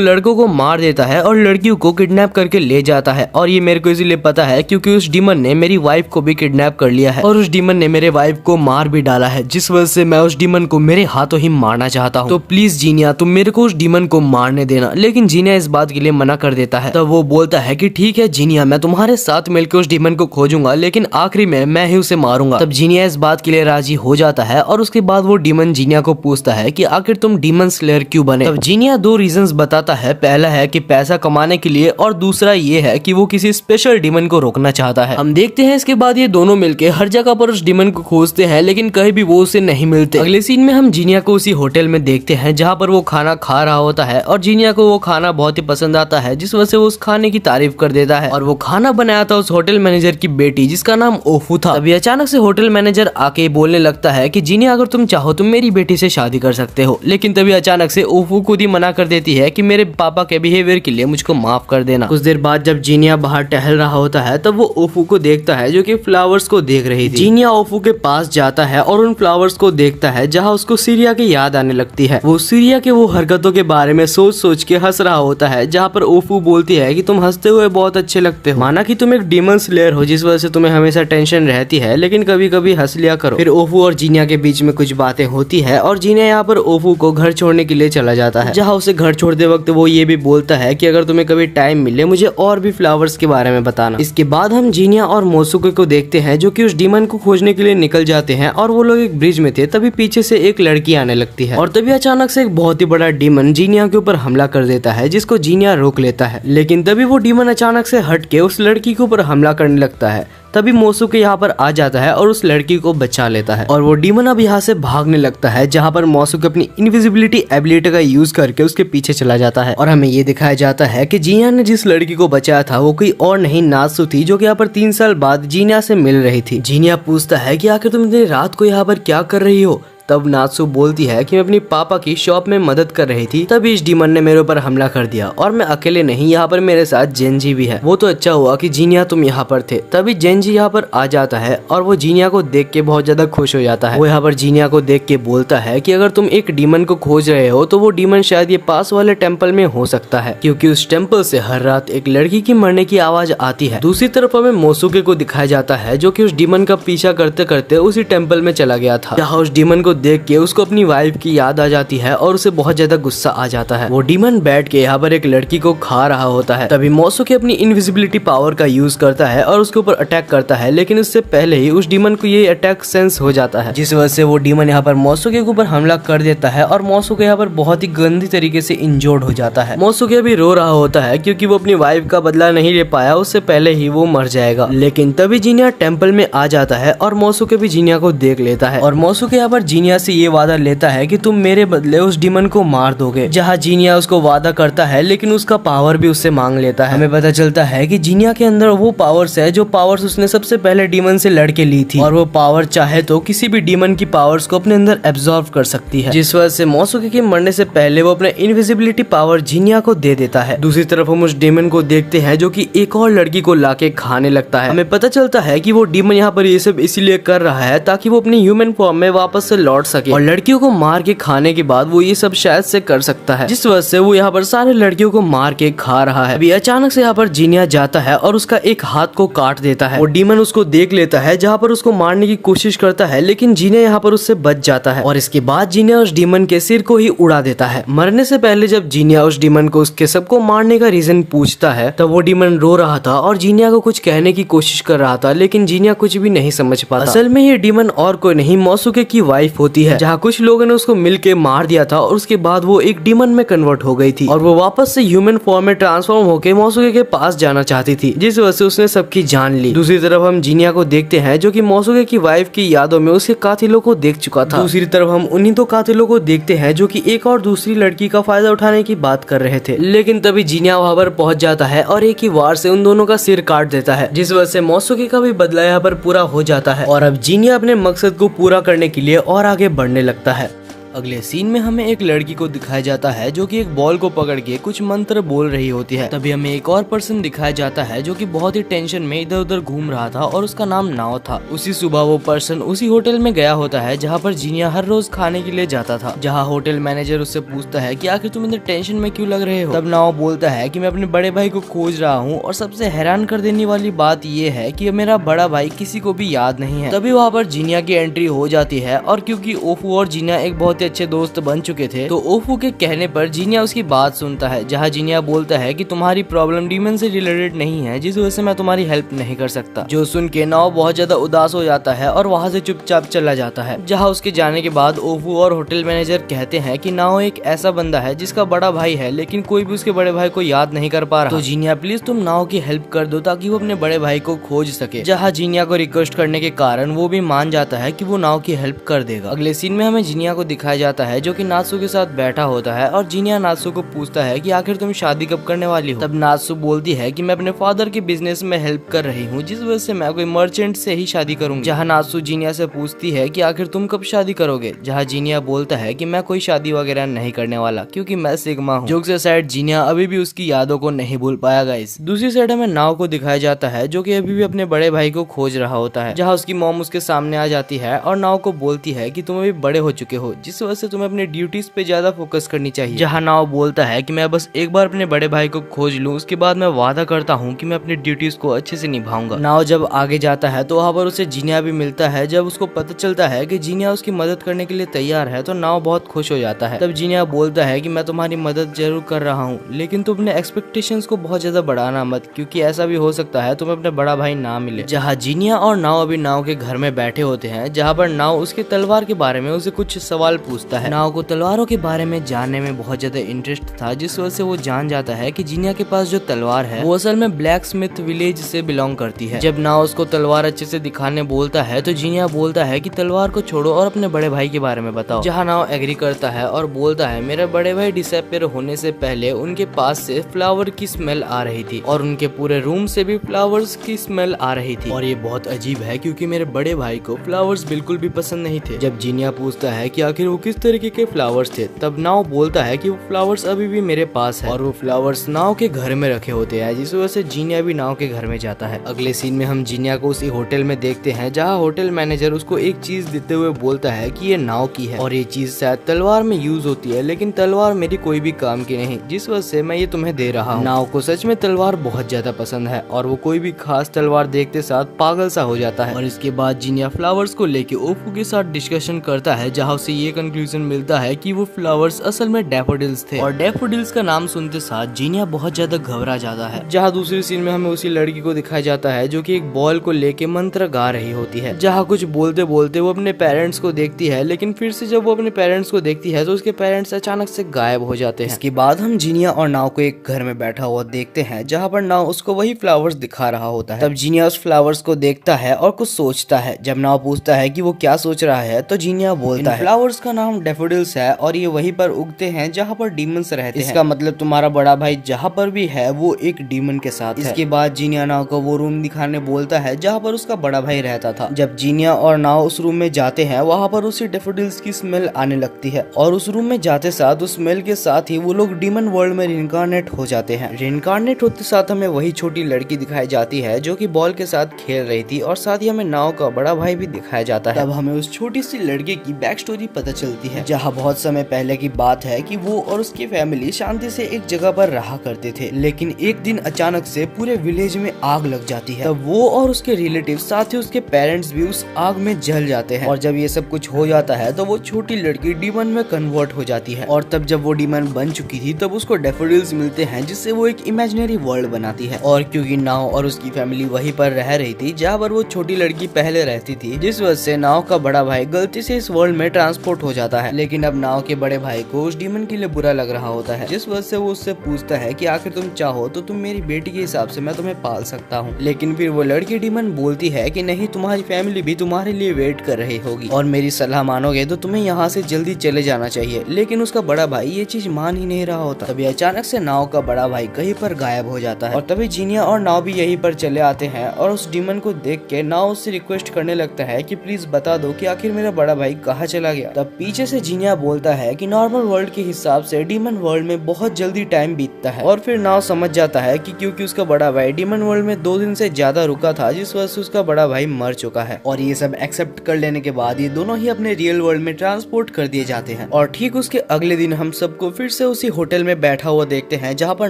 लड़कों को मार देता है और लड़कियों को किडनैप करके ले जाता है। और ये मेरे को इसलिए पता है क्योंकि उस डीमन ने मेरी वाइफ को भी किडनैप कर लिया है और उस डीमन ने मेरे वाइफ को मार भी डाला है, जिस वजह से मैं उस डीमन को मेरे हाथों ही मारना चाहता हूँ। तो प्लीज जीनिया, तुम मेरे को उस डीमन को मारने देना। लेकिन जीनिया इस बात के लिए मना कर देता है। तब वो बोलता है कि ठीक है जीनिया, मैं तुम्हारे साथ मिलकर उस डीमन को खोजूंगा, लेकिन आखिरी में मैं ही उसे मारूंगा। तब जीनिया इस बात के लिए राजी हो जाता है और उसके बाद वो डीमन जीनिया को पूछता है कि आखिर तुम डीमन स्लेयर क्यों बने। तब जीनिया दो रीजंस बताता है। पहला है कि पैसा कमाने के लिए और दूसरा ये है कि वो किसी स्पेशल डीमन को रोकना चाहता है। हम देखते हैं इसके बाद ये दोनों मिलके हर जगह पर उस डीमन को खोजते हैं, लेकिन कहीं भी वो उसे नहीं मिलते। अगले सीन में हम जीनिया को उसी होटल में देखते हैं जहाँ पर वो खाना खा रहा होता है और जीनिया को वो खाना बहुत ही पसंद आता है, जिस वजह से वो उस खाने की तारीफ कर देता है। और वो खाना बनाया था उस होटल मैनेजर की बेटी, जिसका नाम ओफू था। तभी अचानक से होटल मैनेजर आके बोलने लगता है कि जीनिया, अगर तुम चाहो तुम मेरी बेटी से शादी कर सकते हो। लेकिन तभी अचानक से ओफू खुद ही मना कर देती है कि मेरे पापा के बिहेवियर के लिए मुझको माफ कर देना। कुछ देर बाद जब जीनिया बाहर टहल रहा होता है तब वो ओफू को देखता है, जो कि फ्लावर्स को देख रही थी। जीनिया ओफू के पास जाता है और उन फ्लावर्स को देखता है, जहाँ उसको सीरिया की याद आने लगती है। वो सीरिया के वो हरकतों के बारे में सोच सोच के हंस रहा होता है, जहाँ पर ओफू बोलती है कि तुम हंसते हुए बहुत अच्छे लगते हो, माना कि तुम एक डीमन स्लेयर हो, जिस वजह से तुम्हें हमेशा टेंशन रहती है, लेकिन कभी कभी हंस लिया करो। फिर ओफू और जीनिया के बीच में कुछ बातें होती है और जीनिया यहाँ पर ओफू को घर छोड़ने के लिए चला जाता है, जहाँ उसे घर छोड़ते वक्त वो ये भी बोलता है कि अगर तुम्हें कभी टाइम मिले मुझे और भी फ्लावर्स के बारे में बताना। इसके बाद हम जीनिया और मोसुके को देखते हैं, जो कि उस डीमन को खोजने के लिए निकल जाते हैं और वो लोग एक ब्रिज में थे। तभी पीछे से एक लड़की आने लगती है और तभी अचानक से एक बहुत ही बड़ा डीमन जीनिया के ऊपर हमला कर देता है, जिसको जीनिया रोक लेता है। लेकिन तभी वो डीमन अचानक से हट के उस लड़की के ऊपर हमला करने लगता है। तभी मोसुके यहाँ पर आ जाता है और उस लड़की को बचा लेता है और वो डीमन अब यहाँ से भागने लगता है, जहाँ पर मोसुके अपनी इनविजिबिलिटी एबिलिटी का यूज करके उसके पीछे चला जाता है। और हमें ये दिखाया जाता है कि जीनिया ने जिस लड़की को बचाया था वो कोई और नहीं नात्सु थी, जो कि यहाँ पर 3 साल बाद जीनिया से मिल रही थी। जीनिया पूछता है कि आखिर तुम इतनी रात को यहाँ पर क्या कर रही हो। तब नात्सु बोलती है कि मैं अपनी पापा की शॉप में मदद कर रही थी, तभी इस डीमन ने मेरे ऊपर हमला कर दिया और मैं अकेले नहीं, यहाँ पर मेरे साथ जेनजी भी है। वो तो अच्छा हुआ कि जीनिया तुम यहाँ पर थे। तभी जेनजी यहाँ पर आ जाता है और वो जीनिया को देख के बहुत ज्यादा खुश हो जाता है। वो यहाँ पर जीनिया को देख के बोलता है कि अगर तुम एक डीमन को खोज रहे हो तो वो डीमन शायद ये पास वाले टेम्पल में हो सकता है, क्योंकि उस टेम्पल से हर रात एक लड़की की मरने की आवाज आती है। दूसरी तरफ हमें मोसुके को दिखाया जाता है, जो कि उस डीमन का पीछा करते करते उसी टेम्पल में चला गया था, जहाँ उस डीमन को देख के उसको अपनी वाइफ की याद आ जाती है और उसे बहुत ज्यादा गुस्सा आ जाता है। वो डीमन बैठ के यहाँ पर एक लड़की को खा रहा होता है। तभी मोसुके अपनी इनविजिबिलिटी पावर का यूज करता है और उसके ऊपर अटैक करता है, लेकिन उससे पहले ही उस डीमन को ये अटैक सेंस हो जाता है, जिस वजह से वो डीमन यहाँ पर मोसुके के ऊपर हमला कर देता है और मोसुके यहाँ पर बहुत ही गंदी तरीके से इंजोर्ड हो जाता है। मोसुके भी रो रहा होता है क्योंकि वो अपनी वाइफ का बदला नहीं ले पाया, उससे पहले ही वो मर जाएगा। लेकिन तभी जीनिया टेम्पल में आ जाता है और मोसुके भी जीनिया को देख लेता है और मोसुके यहाँ पर जीनिया से ये वादा लेता है कि तुम मेरे बदले उस डीमन को मार दोगे, जहाँ जीनिया उसको वादा करता है, लेकिन उसका पावर भी उससे मांग लेता है। हमें पता चलता है कि जीनिया के अंदर वो पावर्स है जो पावर्स उसने सबसे पहले डीमन से लड़के ली थी, और वो पावर चाहे तो किसी भी डीमन की पावर्स को अपने अंदर एब्जॉर्ब कर सकती है, जिस वजह से मोसुके के मरने से पहले वो अपने इनविजिबिलिटी पावर जीनिया को दे देता है। दूसरी तरफ हम उस डीमन को देखते हैं जो कि एक और लड़की को लाके खाने लगता है। हमें पता चलता है कि वो डीमन यहाँ पर ये सब इसीलिए कर रहा है ताकि वो अपनी ह्यूमन फॉर्म में वापस से लौट लौट सके और लड़कियों को मार के खाने के बाद वो ये सब शायद से कर सकता है, जिस वजह से वो यहाँ पर सारे लड़कियों को मार के खा रहा है। अभी अचानक से यहाँ पर जीनिया जाता है और उसका एक हाथ को काट देता है। वो डीमन उसको देख लेता है, जहाँ पर उसको मारने की कोशिश करता है, लेकिन जीनिया यहाँ पर उससे बच जाता है और इसके बाद जीनिया उस डीमन के सिर को ही उड़ा देता है। मरने से पहले जब जीनिया उस डीमन को उसके सबको मारने का रीजन पूछता है तब वो डीमन रो रहा था और जीनिया को कुछ कहने की कोशिश कर रहा था, लेकिन जीनिया कुछ भी नहीं समझ पाता। असल में ये डीमन और कोई नहीं मोसुके की वाइफ होती है, जहाँ कुछ लोगों ने उसको मिल के मार दिया था और उसके बाद वो एक डीमन में कन्वर्ट हो गई थी और वो वापस से ह्यूमन फॉर्म में ट्रांसफॉर्म होकर मोसुके के पास जाना चाहती थी, जिस वजह से उसने सबकी जान ली। दूसरी तरफ हम जीनिया को देखते हैं जो कि मोसुके की वाइफ की यादों में उसके कातिलों को देख चुका था। दूसरी तरफ हम उन्हीं तो कातिलों को देखते हैं जो कि एक और दूसरी लड़की का फायदा उठाने की बात कर रहे थे, लेकिन तभी जीनिया वहां पर पहुंच जाता है और एक ही वार से उन दोनों का सिर काट देता है, जिस वजह से मोसुके का भी बदला यहाँ पर पूरा हो जाता है और अब जीनिया अपने मकसद को पूरा करने के लिए और आगे बढ़ने लगता है। अगले सीन में हमें एक लड़की को दिखाया जाता है जो कि एक बॉल को पकड़ के कुछ मंत्र बोल रही होती है। तभी हमें एक और पर्सन दिखाया जाता है जो कि बहुत ही टेंशन में इधर उधर घूम रहा था और उसका नाम नाओ था। उसी सुबह वो पर्सन उसी होटल में गया होता है जहाँ पर जीनिया हर रोज खाने के लिए जाता था। जहाँ होटल मैनेजर उससे पूछता है कि आखिर तुम इधर टेंशन में क्यों लग रहे हो। तब नाओ बोलता है कि मैं अपने बड़े भाई को खोज रहा हूँ और सबसे हैरान कर देने वाली बात ये है कि मेरा बड़ा भाई किसी को भी याद नहीं है। तभी वहाँ पर जीनिया की एंट्री हो जाती है और क्योंकि ओफू और जीनिया एक बहुत ही अच्छे दोस्त बन चुके थे तो ओफू के कहने पर जीनिया उसकी बात सुनता है, जहाँ जीनिया बोलता है कि तुम्हारी प्रॉब्लम डीमन से रिलेटेड नहीं है, जिस वजह से मैं तुम्हारी हेल्प नहीं कर सकता। जो सुन के नाओ बहुत ज्यादा उदास हो जाता है और वहाँ से चुपचाप चला जाता है। जहाँ उसके जाने के बाद ओफू और होटल मैनेजर कहते हैं कि नाओ एक ऐसा बंदा है जिसका बड़ा भाई है लेकिन कोई भी उसके बड़े भाई को याद नहीं कर पा रहा, तो जीनिया प्लीज तुम नाओ की हेल्प कर दो ताकि वो अपने बड़े भाई को खोज सके। जहाँ जीनिया को रिक्वेस्ट करने के कारण वो भी मान जाता है कि वो नाओ की हेल्प कर देगा। अगले सीन में हमें जीनिया को दिखाया जाता है जो कि नात्सु के साथ बैठा होता है और जीनिया नात्सु को पूछता है कि आखिर तुम शादी कब करने वाली हो। तब नात्सु बोलती है कि मैं अपने फादर के बिजनेस में हेल्प कर रही हूँ, जिस वजह से मैं कोई मर्चेंट से ही शादी करूंगी। जहाँ नात्सु जीनिया से पूछती है कि आखिर तुम कब शादी करोगे, जहाँ जीनिया बोलता है कि मैं कोई शादी वगैरह नहीं करने वाला क्योंकि मैं सिग्मा हूँ। जोक से साइड जीनिया अभी भी उसकी यादों को नहीं भूल पाया गाइस। दूसरी साइड हमें नाव को दिखाया जाता है जो कि अभी भी अपने बड़े भाई को खोज रहा होता है, जहाँ उसकी मॉम उसके सामने आ जाती है और नाव को बोलती है कि तुम अभी बड़े हो चुके हो, जिस वजह से तुम्हें अपने ड्यूटीज पे ज्यादा फोकस करनी चाहिए। जहाँ नाव बोलता है कि मैं बस एक बार अपने बड़े भाई को खोज लूं, उसके बाद मैं वादा करता हूँ कि मैं अपनी ड्यूटीज को अच्छे से निभाऊंगा। नाव जब आगे जाता है तो वहाँ पर उसे जीनिया भी मिलता है। जब उसको पता चलता है कि जीनिया उसकी मदद करने के लिए तैयार है तो नाव बहुत खुश हो जाता है। तब जीनिया बोलता है कि मैं तुम्हारी मदद जरूर कर रहा हूँ, लेकिन तुम अपने एक्सपेक्टेशंस को बहुत ज्यादा बढ़ाना मत, क्योंकि ऐसा भी हो सकता है तुम्हें अपने बड़ा भाई ना मिले। जहाँ जीनिया और नाव अभी नाव के घर में बैठे होते हैं, जहाँ पर नाव उसके तलवार के बारे में उसे कुछ सवाल पूछता है। नाव को तलवारों के बारे में जानने में बहुत ज्यादा इंटरेस्ट था, जिस वजह से वो जान जाता है कि जीनिया के पास जो तलवार है वो असल में ब्लैक स्मिथ विलेज से बिलोंग करती है। जब नाव उसको तलवार अच्छे से दिखाने बोलता है तो जीनिया बोलता है कि तलवार को छोड़ो और अपने बड़े भाई के बारे में बताओ। जहाँ नाव एग्री करता है और बोलता है मेरे बड़े भाई डिसअपीयर होने से पहले उनके पास से फ्लावर की स्मेल आ रही थी और उनके पूरे रूम से भी फ्लावर्स की स्मेल आ रही थी, और ये बहुत अजीब है क्योंकि मेरे बड़े भाई को फ्लावर्स बिल्कुल भी पसंद नहीं थे। जब जीनिया पूछता है कि आखिर वो किस तरीके के फ्लावर्स थे, तब नाव बोलता है कि वो फ्लावर्स अभी भी मेरे पास है और वो फ्लावर्स नाव के घर में रखे होते हैं, जिस वजह से जीनिया भी नाव के घर में जाता है। अगले सीन में हम जीनिया को उसी होटल में देखते हैं जहाँ होटल मैनेजर उसको एक चीज देते हुए बोलता है कि ये नाव की है और ये चीज शायद तलवार में यूज होती है, लेकिन तलवार मेरी कोई भी काम की नहीं, जिस वजह से मैं ये तुम्हें दे रहा हूँ। नाव को सच में तलवार बहुत ज्यादा पसंद है और वो कोई भी खास तलवार देखते साथ पागल सा हो जाता है। और इसके बाद जीनिया फ्लावर्स को लेके ओफू के साथ डिस्कशन करता है, जहाँ उसे ये कंक्लूजन मिलता है कि वो फ्लावर्स असल में डैफोडिल्स थे और डैफोडिल्स का नाम सुनते साथ जीनिया बहुत ज्यादा घबरा जाता है। जहाँ दूसरी सीन में हमें उसी लड़की को दिखाया जाता है जो कि एक बॉल को लेके मंत्र गा रही होती है। जहाँ कुछ बोलते बोलते वो अपने पेरेंट्स को देखती है, लेकिन फिर से जब वो अपने पेरेंट्स को देखती है तो उसके पेरेंट्स अचानक से गायब हो जाते हैं। इसके बाद हम जीनिया और नाव को एक घर में बैठा हुआ देखते हैं, जहाँ पर नाव उसको वही फ्लावर्स दिखा रहा होता है। तब जीनिया उस फ्लावर्स को देखता है और कुछ सोचता है। जब नाव पूछता है कि वो क्या सोच रहा है तो जीनिया बोलता है फ्लावर्स का नाम डेफोडिल्स है और ये वहीं पर उगते हैं जहाँ पर डीमंस रहते हैं। इसका मतलब तुम्हारा बड़ा भाई जहाँ पर भी है वो एक डीमन के साथ है। इसके बाद जीनिया नाव को वो रूम दिखाने बोलता है जहाँ पर उसका बड़ा भाई रहता था। जब जीनिया और नाव उस रूम में जाते हैं वहाँ पर उसी डेफोडिल्स की स्मेल आने लगती है और उस रूम में जाते साथ उस स्मेल के साथ ही वो लोग डीमन वर्ल्ड में रिइंकार्नेट हो जाते हैं। रिइंकार्नेट होते साथ हमें वही छोटी लड़की दिखाई जाती है जो कि बॉल के साथ खेल रही थी और साथ ही हमें नाव का बड़ा भाई भी दिखाया जाता है। तब हमें उस छोटी सी लड़के की बैक स्टोरी पता चलती है जहाँ बहुत समय पहले की बात है कि वो और उसकी फैमिली शांति से एक जगह पर रहा करते थे, लेकिन एक दिन अचानक से पूरे विलेज में आग लग जाती है। तब वो और उसके रिलेटिव साथ ही उसके पेरेंट्स भी उस आग में जल जाते हैं और जब ये सब कुछ हो जाता है तो वो छोटी लड़की डीमन में कन्वर्ट हो जाती है और तब जब वो डीमन बन चुकी थी तब उसको डेफोडिल्स मिलते हैं जिससे वो एक इमेजिनरी वर्ल्ड बनाती है। और क्योंकि नाव और उसकी फैमिली वहीं पर रह रही थी जहाँ पर वो छोटी लड़की पहले रहती थी, जिस वजह से नाव का बड़ा भाई गलती से इस वर्ल्ड में ट्रांसपोर्ट हो जाता है। लेकिन अब नाव के बड़े भाई को उस डीमन के लिए बुरा लग रहा होता है, जिस वजह से वो उससे पूछता है कि आखिर तुम चाहो तो तुम मेरी बेटी के हिसाब से मैं तुम्हें पाल सकता हूँ। लेकिन फिर वो लड़की डीमन बोलती है कि नहीं, तुम्हारी फैमिली भी तुम्हारे लिए वेट कर रही होगी और मेरी सलाह मानोगे तो तुम्हें यहाँ से जल्दी चले जाना चाहिए। लेकिन उसका बड़ा भाई ये चीज मान ही नहीं रहा होता। तभी अचानक से नाव का बड़ा भाई कहीं पर गायब हो जाता है और तभी जीनिया और नाव भी यहीं पर चले आते हैं और उस डीमन को देख के नाव उससे रिक्वेस्ट करने लगता है कि प्लीज बता दो कि आखिर मेरा बड़ा भाई कहाँ चला गया। तब पीछे से जीनिया बोलता है कि नॉर्मल वर्ल्ड के हिसाब से डीमन वर्ल्ड में बहुत जल्दी टाइम बीतता है और फिर नाव समझ जाता है कि क्योंकि उसका बड़ा भाई डीमन वर्ल्ड में 2 दिन से ज्यादा रुका था, जिस वजह से उसका बड़ा भाई मर चुका है। और ये सब एक्सेप्ट कर लेने के बाद ये दोनों ही अपने रियल वर्ल्ड में ट्रांसपोर्ट कर दिए जाते हैं। और ठीक उसके अगले दिन हम सबको फिर से उसी होटल में बैठा हुआ देखते हैं जहाँ पर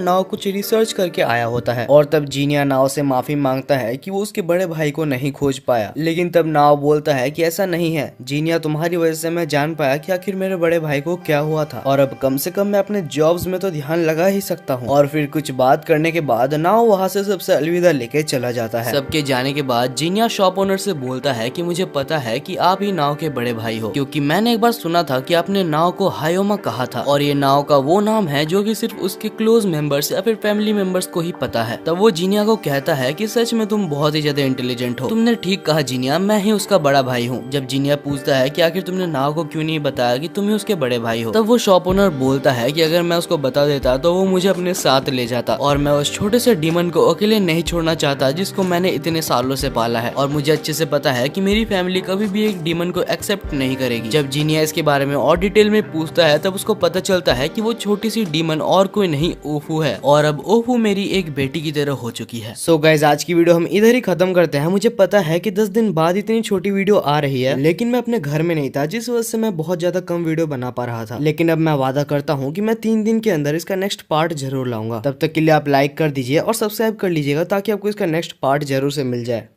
नाव कुछ रिसर्च करके आया होता है और तब जीनिया नाव से माफी मांगता है कि वो उसके बड़े भाई को नहीं खोज पाया। लेकिन तब नाव बोलता है कि ऐसा नहीं है जीनिया, तुम्हारी वजह से मैं जान पाया कि आखिर मेरे बड़े भाई को क्या हुआ था और अब कम से कम मैं अपने जॉब्स में तो ध्यान लगा ही सकता हूँ। और फिर कुछ बात करने के बाद नाव वहाँ से सबसे अलविदा लेके चला जाता है। सबके जाने के बाद जीनिया शॉप ओनर से बोलता है कि मुझे पता है कि आप ही नाव के बड़े भाई हो, क्योंकि मैंने एक बार सुना था कि आपने नाव को हायोमा कहा था और ये नाव का वो नाम है जो कि सिर्फ उसके क्लोज मेंबर्स या फिर फैमिली मेंबर्स को ही पता है। तब वो जीनिया को कहता है कि सच में तुम बहुत ही ज्यादा इंटेलिजेंट हो, तुमने ठीक कहा जीनिया, मैं ही उसका बड़ा भाई हूँ। जब जीनिया पूछता है कि आखिर तुमने नाव को क्यों नहीं बताया कि तुम ही उसके बड़े भाई हो, तब वो शॉप ओनर बोलता है कि अगर मैं उसको बता देता तो वो मुझे अपने साथ ले जाता और मैं उस छोटे से डीमन को अकेले नहीं छोड़ना चाहता जिसको मैंने इतने सालों से पाला है और मुझे अच्छे से पता है कि मेरी फैमिली कभी भी एक डीमन को एक्सेप्ट नहीं करेगी। जब जीनिया इसके बारे में और डिटेल में पूछता है तब उसको पता चलता है कि वो छोटी सी डीमन और कोई नहीं ओफू है और अब ओफू मेरी एक बेटी की तरह हो चुकी है। सो गाइस, आज की वीडियो हम इधर ही खत्म करते हैं। मुझे पता है कि 10 दिन बाद इतनी छोटी वीडियो आ रही है, लेकिन मैं अपने घर में नहीं था जिस वजह से मैं बहुत ज्यादा कम वीडियो बना पा रहा था। लेकिन अब मैं वादा करता हूँ कि मैं 3 दिन के अंदर इसका नेक्स्ट पार्ट जरूर लाऊंगा। तब तक के लिए आप लाइक कर दीजिए और सब्सक्राइब कर लीजिएगा ताकि आपको इसका नेक्स्ट पार्ट जरूर से मिल जाए।